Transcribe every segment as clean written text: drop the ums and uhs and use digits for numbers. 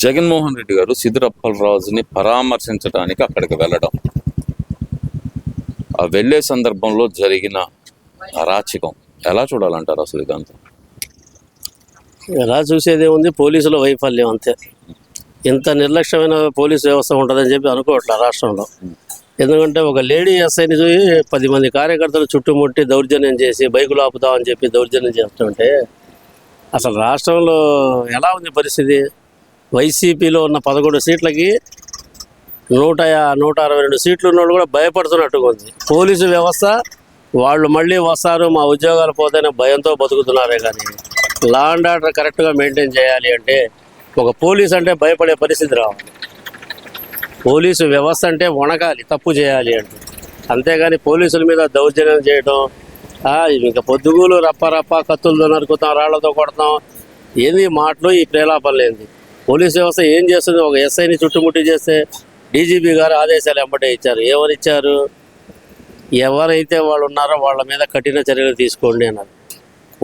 జగన్మోహన్ రెడ్డి గారు సిద్దిరప్పలరాజుని పరామర్శించడానికి అక్కడికి వెళ్ళడం, ఆ వెళ్ళే సందర్భంలో జరిగిన అరాచకం ఎలా చూడాలంటారు అసలు ఇదంతా? ఎలా చూసేది ఉంది, పోలీసుల వైఫల్యం అంతే. ఇంత నిర్లక్ష్యమైన పోలీసు వ్యవస్థ ఉంటుందని చెప్పి అనుకోవట్లేదు రాష్ట్రంలో. ఎందుకంటే ఒక లేడీ ఎస్ఐని 10 మంది కార్యకర్తలు చుట్టుముట్టి దౌర్జన్యం చేసి బైకులు ఆపుతామని చెప్పి దౌర్జన్యం చేస్తుంటే అసలు రాష్ట్రంలో ఎలా ఉంది పరిస్థితి? వైసీపీలో ఉన్న 11 సీట్లకి 162 సీట్లు ఉన్నోళ్ళు కూడా భయపడుతున్నట్టుగా ఉంది. పోలీసు వ్యవస్థ వాళ్ళు మళ్ళీ వస్తారు, మా ఉద్యోగాలు పోతేనే భయంతో బతుకుతున్నారే కానీ లా అండ్ ఆర్డర్ కరెక్ట్గా మెయింటైన్ చేయాలి అంటే ఒక పోలీస్ అంటే భయపడే పరిస్థితి రావాలి. పోలీసు వ్యవస్థ అంటే వణకాలి తప్పు చేయాలి అంటే. అంతేగాని పోలీసుల మీద దౌర్జన్యం చేయడం, ఇంకా పొద్దుగూలు రప్ప కత్తులతో నరుకుతాం, రాళ్లతో కొడతాం, ఏంది మాటలు, ఈ ప్రేలాపనలు ఏంది? పోలీసు వ్యవస్థ ఏం చేస్తుంది? ఒక ఎస్ఐని చుట్టుముట్టి చేస్తే డీజీపీ గారు ఆదేశాలు వెంబడే ఇచ్చారు. ఏమని ఇచ్చారు? ఎవరైతే వాళ్ళు ఉన్నారో వాళ్ళ మీద కఠిన చర్యలు తీసుకోండి అన్నారు.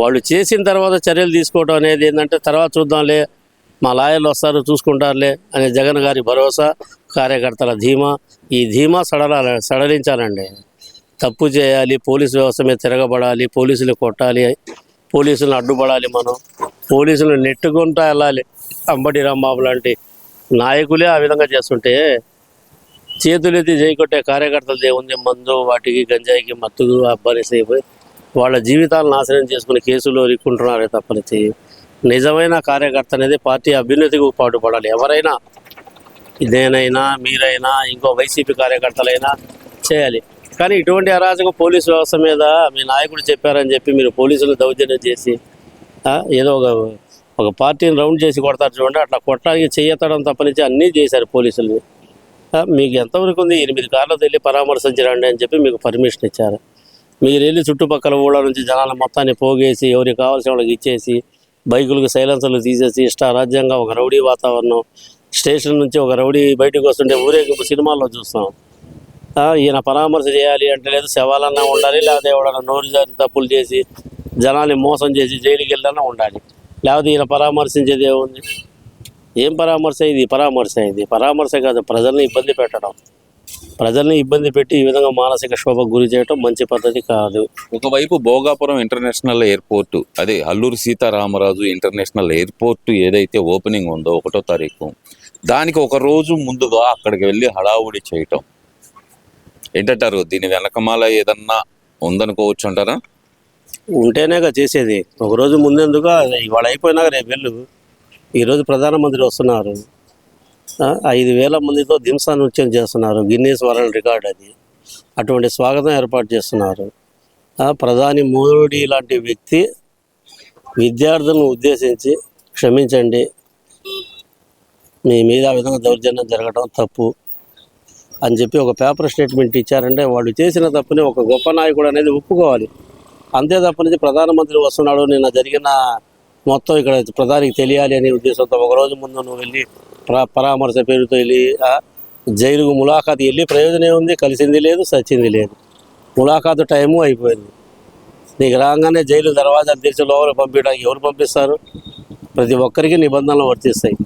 వాళ్ళు చేసిన తర్వాత చర్యలు తీసుకోవడం అనేది ఏంటంటే తర్వాత చూద్దాంలే, మా లాయర్లు వస్తారు చూసుకుంటారులే అనే జగన్ గారి భరోసా, కార్యకర్తల ధీమా. ఈ ధీమా సడలించాలండి. తప్పు చేయాలి, పోలీసు వ్యవస్థ మీద తిరగబడాలి, పోలీసులు కొట్టాలి, పోలీసులను అడ్డుపడాలి, మనం పోలీసులు నెట్టుకుంటూ వెళ్ళాలి. అంబటి రాంబాబు లాంటి నాయకులే ఆ విధంగా చేస్తుంటే చేతులెత్తి చేయకొట్టే కార్యకర్తలు ఏముంది? మందు, వాటికి, గంజాయికి మత్తుకు అబ్బానిసి అయిపోయి వాళ్ళ జీవితాలను నాశనం చేసుకుని కేసులో ఇరుక్కుంటున్నారే తప్పనిచ్చి నిజమైన కార్యకర్త అనేది పార్టీ అభ్యున్నతికి పాటుపడాలి. ఎవరైనా, నేనైనా, మీరైనా, ఇంకో వైసీపీ కార్యకర్తలైనా చేయాలి. కానీ ఇటువంటి అరాచక పోలీసు వ్యవస్థ మీద మీ నాయకుడు చెప్పారని చెప్పి మీరు పోలీసులు దౌర్జన్యం చేసి ఏదో ఒక పార్టీని రౌండ్ చేసి కొడతారు చూడండి, అట్లా కొట్టడానికి చెయ్యతడం తప్పనిచ్చి అన్నీ చేశారు పోలీసులు. మీకు ఎంతవరకు ఉంది? 8 కార్లతో వెళ్ళి పరామర్శించరండి అని చెప్పి మీకు పర్మిషన్ ఇచ్చారు. మీరు వెళ్ళి చుట్టుపక్కల ఊళ్ళ నుంచి జనాల మొత్తాన్ని పోగేసి ఎవరికి కావాల్సిన వాళ్ళకి ఇచ్చేసి బైకులకు సైలెన్సర్లు తీసేసి ఇష్టారాజ్యంగా ఒక రౌడీ వాతావరణం, స్టేషన్ నుంచి ఒక రౌడీ బయటకు వస్తుంటే ఊరేగింపు సినిమాల్లో చూస్తాం. ఈయన పరామర్శ చేయాలి అంటే లేదు, శవాలన్నా ఉండాలి, లేకపోతే ఎవడన్నా నోరు జారి తప్పులు చేసి జనాన్ని మోసం చేసి జైలుకి వెళ్ళన్నా ఉండాలి. లేకపోతే ఈయన పరామర్శించేది ఏముంది? ఏం పరామర్శ ఇది? పరామర్శ కాదు, ప్రజల్ని ఇబ్బంది పెట్టడం. ప్రజల్ని ఇబ్బంది పెట్టి ఈ విధంగా మానసిక శోభకు గురి చేయడం మంచి పద్ధతి కాదు. ఒకవైపు భోగాపురం ఇంటర్నేషనల్ ఎయిర్పోర్టు, అదే అల్లూరి సీతారామరాజు ఇంటర్నేషనల్ ఎయిర్పోర్టు ఏదైతే ఓపెనింగ్ ఉందో 1వ తారీఖు, దానికి ఒక రోజు ముందుగా అక్కడికి వెళ్ళి హడావుడి చేయటం ఏంటంటారు? దీని వెనకమాల ఏదన్నా ఉందనుకోవచ్చు అంటారా? ఉంటేనేగా చేసేది. ఒకరోజు ముందెందుకు? ఇవాళ అయిపోయినాక రేపు వెళ్ళు. ఈరోజు ప్రధానమంత్రి వస్తున్నారు, 5,000 మందితో దింసా నృత్యం చేస్తున్నారు, గిన్నీస్ వరల్డ్ రికార్డ్ అది. అటువంటి స్వాగతం ఏర్పాటు చేస్తున్నారు. ప్రధాని మోడీ లాంటి వ్యక్తి విద్యార్థులను ఉద్దేశించి క్షమించండి, మీ మీద ఆ విధంగా దౌర్జన్యం జరగడం తప్పు అని చెప్పి ఒక పేపర్ స్టేట్మెంట్ ఇచ్చారంటే వాళ్ళు చేసిన తప్పుని ఒక గొప్ప నాయకుడు అనేది ఒప్పుకోవాలి. అంతే తప్పనించి ప్రధానమంత్రి వస్తున్నాడు, నిన్న జరిగిన మొత్తం ఇక్కడ ప్రధానికి తెలియాలి అనే ఉద్దేశంతో ఒకరోజు ముందు నువ్వు వెళ్ళి పరామర్శ పేరుతో వెళ్ళి జైలుకు ములాఖాతు వెళ్ళి ప్రయోజనం ఉంది? కలిసింది లేదు, సచ్చింది లేదు. ములాఖాతు టైము అయిపోయింది. నీకు రాగానే జైలు దర్వాజాలు తెరిచి లోపల పంపించడానికి ఎవరు పంపిస్తారు? ప్రతి ఒక్కరికి నిబంధనలు వర్తిస్తాయి.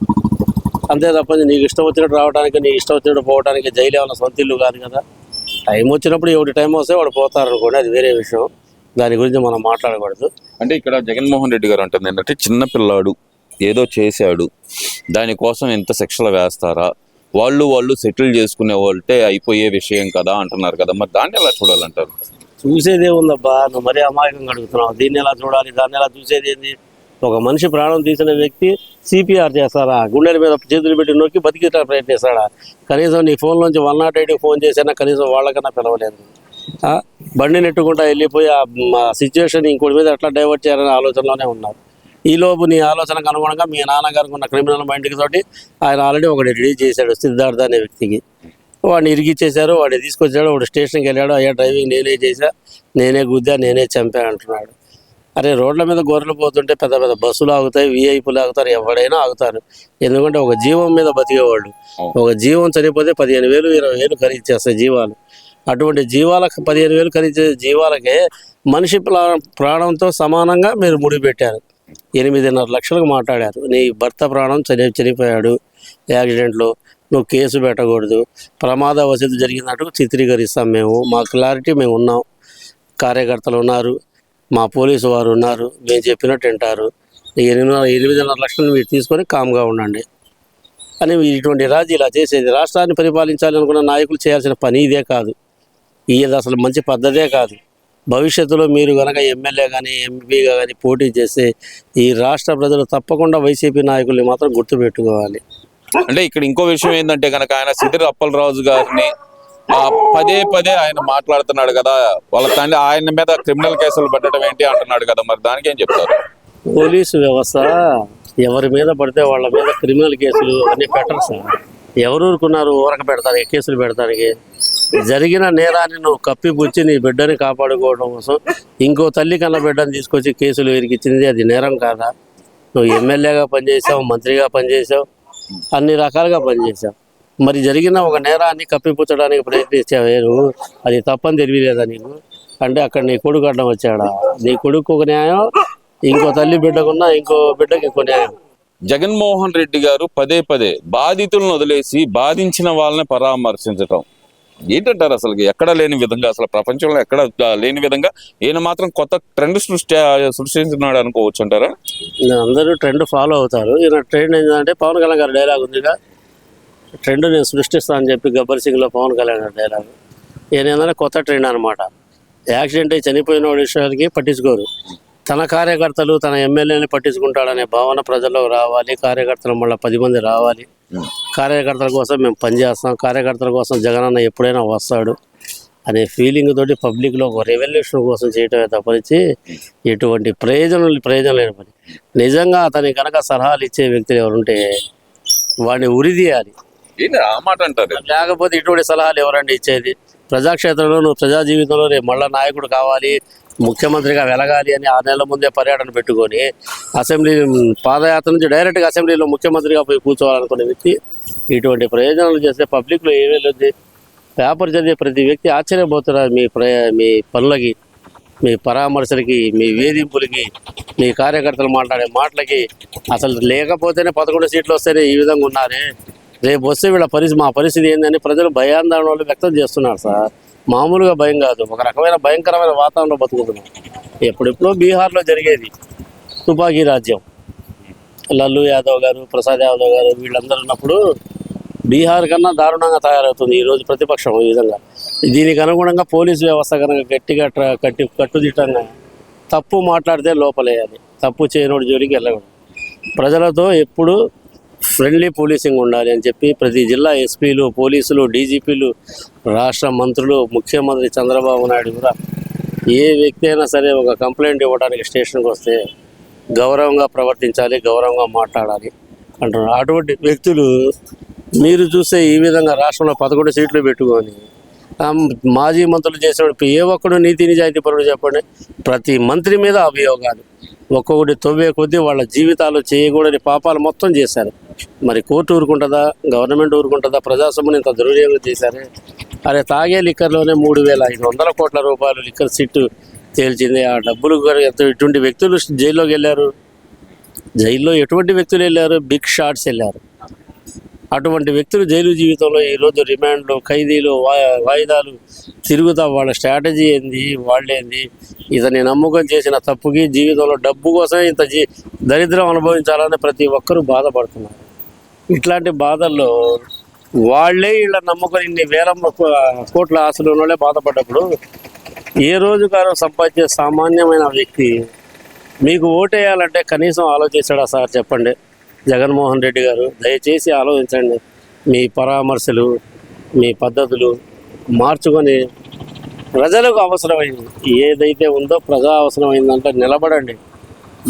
అంతే తప్ప నీకు ఇష్టం వచ్చినట్టు రావడానికి, నీకు ఇష్టం వచ్చినట్టు పోవడానికి జైలు ఏమైనా సొంత ఇల్లు కాదు కదా. టైం వచ్చినప్పుడు ఎవరి టైం వస్తే వాడు పోతారనుకోండి, అది వేరే విషయం. దాని గురించి మనం మాట్లాడకూడదు. అంటే ఇక్కడ జగన్మోహన్ రెడ్డి గారు అంటుంది ఏంటంటే, చిన్నపిల్లాడు ఏదో చేశాడు, దానికోసం ఎంత శిక్షలు వేస్తారా, వాళ్ళు సెటిల్ చేసుకునే వాళ్ళే అయిపోయే విషయం కదా అంటున్నారు కదా. మరి దాన్ని ఎలా చూడాలంటారు? చూసేదే ఉందబ్బా, నువ్వు మరీ అమాయకంగా అడుగుతున్నావు. దీన్ని ఎలా చూడాలి, దాన్ని ఎలా చూసేది ఏంది? ఒక మనిషి ప్రాణం తీసిన వ్యక్తి సిపిఆర్ చేస్తారా? గుండెల మీద చేతులు పెట్టి నొక్కి బతికిట ప్రయత్నిస్తాడా? కనీసం నీ ఫోన్లోంచి 108కి ఫోన్ చేసినా కనీసం వాళ్ళకన్నా పిలవలేదు. బండి నెట్టుకుంటా వెళ్ళిపోయి ఆ సిచ్యువేషన్ ఇంకోటి మీద ఎట్లా డైవర్ట్ చేయాలనే ఆలోచనలోనే ఉన్నారు. ఈలోపు నీ ఆలోచనకు అనుగుణంగా మీ నాన్నగారికి ఉన్న క్రిమినల్ మైండ్కి తోటి ఆయన ఆల్రెడీ ఒకటి రెడీ చేశాడు, సిద్ధార్థ అనే వ్యక్తికి. వాడిని ఇరిగిచ్చేశారు, వాడిని తీసుకొచ్చాడు, వాడు స్టేషన్కి వెళ్ళాడు, అయ్యా డ్రైవింగ్ నేనే చేశా, నేనే గుద్దా, నేనే చంపా అంటున్నాడు. అరే రోడ్ల మీద గొర్రెలు పోతుంటే పెద్ద పెద్ద బస్సులు ఆగుతాయి, వీఐపీలు ఆగుతారు, ఎవడైనా ఆగుతారు. ఎందుకంటే ఒక జీవం మీద బతికేవాళ్ళు. ఒక జీవం చనిపోతే 15,000 20,000 ఖరీదు చేస్తాయి జీవాలు. అటువంటి జీవాలకు 15,000 ఖరీదు జీవాలకే మనిషి ప్రాణంతో సమానంగా మీరు ముడిపెట్టారు. 8.5 లక్షలకు మాట్లాడారు. నీ భర్త ప్రాణం చనిపోయాడు, యాక్సిడెంట్లు, నువ్వు కేసు పెట్టకూడదు, ప్రమాదవశాత్తు జరిగినట్టు చిత్రీకరిస్తాం మేము, మా క్లారిటీ మేము ఉన్నాం, కార్యకర్తలు ఉన్నారు, మా పోలీసు వారు ఉన్నారు, మేము చెప్పినట్టు వింటారు, 8.5 లక్షలు మీరు తీసుకొని కామ్గా ఉండండి అని ఇటువంటి రాజు ఇలా చేసేది. రాష్ట్రాన్ని పరిపాలించాలనుకున్న నాయకులు చేయాల్సిన పని ఇదే కాదు, ఇది అసలు మంచి పద్ధతే కాదు. భవిష్యత్తులో మీరు కనుక ఎమ్మెల్యే కానీ ఎంపీగా కానీ పోటీ చేస్తే ఈ రాష్ట్ర ప్రజలు తప్పకుండా వైసీపీ నాయకుల్ని మాత్రం గుర్తుపెట్టుకోవాలి. అంటే ఇక్కడ ఇంకో విషయం ఏంటంటే కనుక ఆయన సిద్దిరి అప్పలరాజు గారిని పదే ఆయన మాట్లాడుతున్నాడు కదా, వాళ్ళ తండ్రి ఆయన మీద క్రిమినల్ కేసులు పెట్టడం ఏంటి అంటున్నాడు కదా, మరి దానికి ఏం చెప్తారు? పోలీసు వ్యవస్థ ఎవరి మీద పడితే వాళ్ళ మీద క్రిమినల్ కేసులు అన్నీ పెట్టరు సార్. ఎవరు ఊరుకున్నారు ఊరక పెడతానికి, కేసులు పెడతానికి? జరిగిన నేరాన్ని నువ్వు కప్పిపుచ్చి నీ బిడ్డని కాపాడుకోవడం కోసం ఇంకో తల్లి కన్న బిడ్డని తీసుకొచ్చి కేసులు ఇరికిచ్చింది, అది నేరం కాదా? నువ్వు ఎమ్మెల్యేగా పనిచేసావు, మంత్రిగా పనిచేసావు, అన్ని రకాలుగా పనిచేసావు, మరి జరిగిన ఒక నేరాన్ని కప్పిపుచ్చడానికి ప్రయత్నించావే నువ్వు, అది తప్పని తెలియలేదా నీకు? అంటే అక్కడ నీ కొడుకు అడ్డం వచ్చాడా? నీ కొడుకు ఒక న్యాయం, ఇంకో తల్లి బిడ్డకున్నా ఇంకో బిడ్డకి ఇంకో న్యాయం. జగన్మోహన్ రెడ్డి గారు పదే బాధితులను వదిలేసి బాధించిన వాళ్ళని పరామర్శించటం ఏంటంటారు? అసలు ఎక్కడ లేని విధంగా, అసలు ప్రపంచంలో ఎక్కడ లేని విధంగా ఈయన మాత్రం కొత్త ట్రెండ్ సృష్టించున్నాడు అనుకోవచ్చు అంటారా? అందరూ ట్రెండ్ ఫాలో అవుతారు. ఈయన ట్రెండ్ ఏంటంటే పవన్ కళ్యాణ్ గారి డైలాగ్ ఉందిగా, ట్రెండ్ నేను సృష్టిస్తాను అని చెప్పి గబ్బర్ సింగ్లో పవన్ కళ్యాణ్ గారి డైలాగ్. ఈయన ఏంటంటే కొత్త ట్రెండ్ అనమాట. యాక్సిడెంట్ అయి చనిపోయిన వాడి విషయానికి పట్టించుకోరు, తన కార్యకర్తలు తన ఎమ్మెల్యేని పట్టించుకుంటాడనే భావన ప్రజల్లో రావాలి, కార్యకర్తలు మళ్ళీ 10 మంది రావాలి, కార్యకర్తల కోసం మేము పనిచేస్తాం, కార్యకర్తల కోసం జగనన్న ఎప్పుడైనా వస్తాడు అనే ఫీలింగ్ తోటి పబ్లిక్లో ఒక రెవల్యూషన్ కోసం చేయటమే తప్పనిచ్చి ఎటువంటి ప్రయోజనం లేని పని. నిజంగా అతని కనుక సలహాలు ఇచ్చే వ్యక్తులు ఎవరుంటే వాడిని ఉరిదీయాలి, ఆ మాట అంటారు. లేకపోతే ఇటువంటి సలహాలు ఎవరండి ఇచ్చేది? ప్రజాక్షేత్రంలో నువ్వు ప్రజా జీవితంలో రేపు మళ్ళీ నాయకుడు కావాలి, ముఖ్యమంత్రిగా వెలగాలి అని 6 నెలల ముందే పర్యటన పెట్టుకొని అసెంబ్లీ పాదయాత్ర నుంచి డైరెక్ట్గా అసెంబ్లీలో ముఖ్యమంత్రిగా పోయి కూర్చోవాలనుకునే వ్యక్తి ఇటువంటి ప్రయోజనాలు చేస్తే పబ్లిక్లో ఏమీ లేదు. పేపర్ చదివే ప్రతి వ్యక్తి ఆశ్చర్యపోతున్నారు మీ పనులకి, మీ పరామర్శలకి, మీ వేధింపులకి, మీ కార్యకర్తలు మాట్లాడే మాటలకి. అసలు లేకపోతేనే 11 సీట్లు వస్తేనే ఈ విధంగా ఉన్నారే, రేపు వస్తే వీళ్ళ మా పరిస్థితి ఏందని ప్రజలు భయాందోళనలు వ్యక్తం చేస్తున్నారు సార్. మామూలుగా భయం కాదు, ఒక రకమైన భయంకరమైన వాతావరణంలో బతుకుతున్నాం. ఎప్పుడెప్పుడో బీహార్లో జరిగేది తుపాకీ రాజ్యం, లల్లు యాదవ్ గారు, ప్రసాద్ యాదవ్ గారు వీళ్ళందరూ ఉన్నప్పుడు బీహార్ కన్నా దారుణంగా తయారవుతుంది ఈరోజు ప్రతిపక్షం. ఈ విధంగా దీనికి అనుగుణంగా పోలీసు వ్యవస్థ కనుక గట్టిగా కట్టుదిట్టంగా తప్పు మాట్లాడితే లోపలేయాలి, తప్పు చేయనోడి జోలికి వెళ్ళకూడదు. ప్రజలతో ఎప్పుడు ఫ్రెండ్లీ పోలీసింగ్ ఉండాలి అని చెప్పి ప్రతి జిల్లా ఎస్పీలు, పోలీసులు, డీజీపీలు, రాష్ట్ర మంత్రులు, ముఖ్యమంత్రి చంద్రబాబు నాయుడు కూడా ఏ వ్యక్తి అయినా సరే ఒక కంప్లైంట్ ఇవ్వడానికి స్టేషన్కి వస్తే గౌరవంగా ప్రవర్తించాలి, గౌరవంగా మాట్లాడాలి అంటున్నారు. అటువంటి వ్యక్తులు మీరు చూస్తే ఈ విధంగా రాష్ట్రంలో 11 సీట్లు పెట్టుకొని మాజీ మంత్రులు చేసినప్పుడు ఏ ఒక్కడు నీతి నిజాయితీ పరుడు చెప్పండి? ప్రతి మంత్రి మీద అభియోగాలు, ఒక్కొక్కటి తవ్వే కొద్దీ వాళ్ళ జీవితాలు చేయకూడని పాపాలు మొత్తం చేశారు. మరి కోర్టు ఊరుకుంటుందా? గవర్నమెంట్ ఊరుకుంటుందా? ప్రజాసొమ్ముని ఇంత దుర్వినియోగం చేశారే. అరే తాగే లిక్కర్లోనే 3,500 కోట్ల రూపాయలు లిక్కర్ సిట్టు తేల్చింది. ఆ డబ్బులు ఎటువంటి వ్యక్తులు జైల్లోకి వెళ్ళారు? జైల్లో ఎటువంటి వ్యక్తులు వెళ్ళారు? బిగ్ షాట్స్ వెళ్ళారు. అటువంటి వ్యక్తులు జైలు జీవితంలో ఈరోజు రిమాండ్లు, ఖైదీలు, వాయిదాలు తిరుగుతా వాళ్ళ స్ట్రాటజీ ఏంది, వాళ్ళేంది? ఇతని నమ్మకం చేసిన తప్పుకి జీవితంలో డబ్బు కోసం ఇంత దరిద్రం అనుభవించాలని ప్రతి ఒక్కరూ బాధపడుతున్నారు. ఇట్లాంటి బాధల్లో వాళ్ళే వీళ్ళ నమ్మకం ఇన్ని వేల కోట్ల ఆశలు ఉన్నోళ్ళే బాధపడ్డప్పుడు ఏ రోజుగారో సంపాదించే సామాన్యమైన వ్యక్తి మీకు ఓటేయాలంటే కనీసం ఆలోచించాడా సార్? చెప్పండి. జగన్మోహన్ రెడ్డి గారు దయచేసి ఆలోచించండి. మీ పరామర్శలు, మీ పద్ధతులు మార్చుకొని ప్రజలకు అవసరమైంది ఏదైతే ఉందో ప్రజా అవసరమైందంటే నిలబడండి.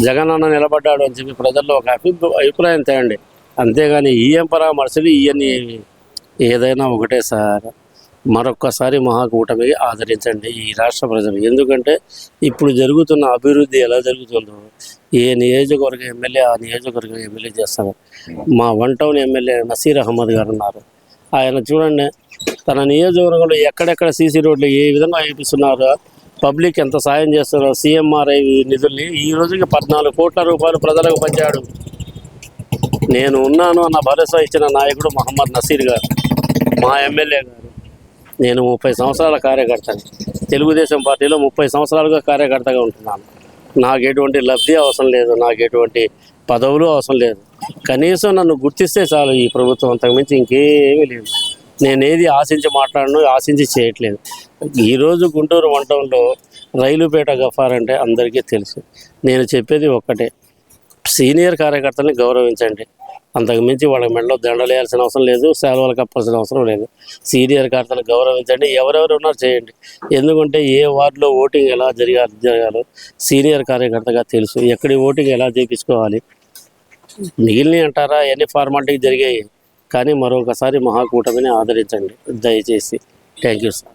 జగన్ అన్న నిలబడ్డాడు అని చెప్పి ప్రజల్లో ఒక అభిప్రాయం తేయండి. అంతేగాని ఈఎం పరామర్శలు ఇవన్నీ ఏదైనా ఒకటే సార్. మరొక్కసారి మహాకూటమి ఆదరించండి ఈ రాష్ట్ర ప్రజలు. ఎందుకంటే ఇప్పుడు జరుగుతున్న అభివృద్ధి ఎలా జరుగుతుందో ఏ నియోజకవర్గ ఎమ్మెల్యే ఆ నియోజకవర్గ ఎమ్మెల్యే చేస్తారు. మా 1 టౌన్ ఎమ్మెల్యే నసీర్ అహ్మద్ గారు ఉన్నారు. ఆయన చూడండి తన నియోజకవర్గంలో ఎక్కడెక్కడ సీసీ రోడ్లు ఏ విధంగా వేపిస్తున్నారో, పబ్లిక్ ఎంత సాయం చేస్తున్నారో, CMRI నిధుల్ని ఈ రోజుకి 14 కోట్ల రూపాయలు ప్రజలకు పంచాడు. నేను ఉన్నాను అన్న భరోసా ఇచ్చిన నాయకుడు మహమ్మద్ నసీర్ గారు, మా ఎమ్మెల్యే గారు. నేను 30 సంవత్సరాల కార్యకర్తని, తెలుగుదేశం పార్టీలో 30 సంవత్సరాలుగా కార్యకర్తగా ఉంటున్నాను. నాకు ఎటువంటి లబ్ధి అవసరం లేదు, నాకు ఎటువంటి పదవులు అవసరం లేదు. కనీసం నన్ను గుర్తిస్తే చాలు ఈ ప్రభుత్వం, అంతకుమించి ఇంకేమీ లేదు. నేనేది ఆశించి మాట్లాడను, ఆశించి చేయట్లేదు. ఈరోజు గుంటూరు వంటంలో రైలుపేట గఫార్ అంటే అందరికీ తెలుసు. నేను చెప్పేది ఒక్కటే, సీనియర్ కార్యకర్తల్ని గౌరవించండి. అంతకుమించి వాళ్ళకి మెడలో దండలు వేయాల్సిన అవసరం లేదు, సేవలు కప్పాల్సిన అవసరం లేదు. సీనియర్ కార్యకర్తలు గౌరవించండి, ఎవరెవరు ఉన్నారు చేయండి. ఎందుకంటే ఏ వార్డులో ఓటింగ్ ఎలా జరగాలో సీనియర్ కార్యకర్తగా తెలుసు. ఎక్కడి ఓటింగ్ ఎలా చేయించుకోవాలి, మిగిలినవి అంటారా ఎన్ని ఫార్మాలిటీకి జరిగాయి. కానీ మరొకసారి మహాకూటమిని ఆదరించండి దయచేసి. Thank you sir.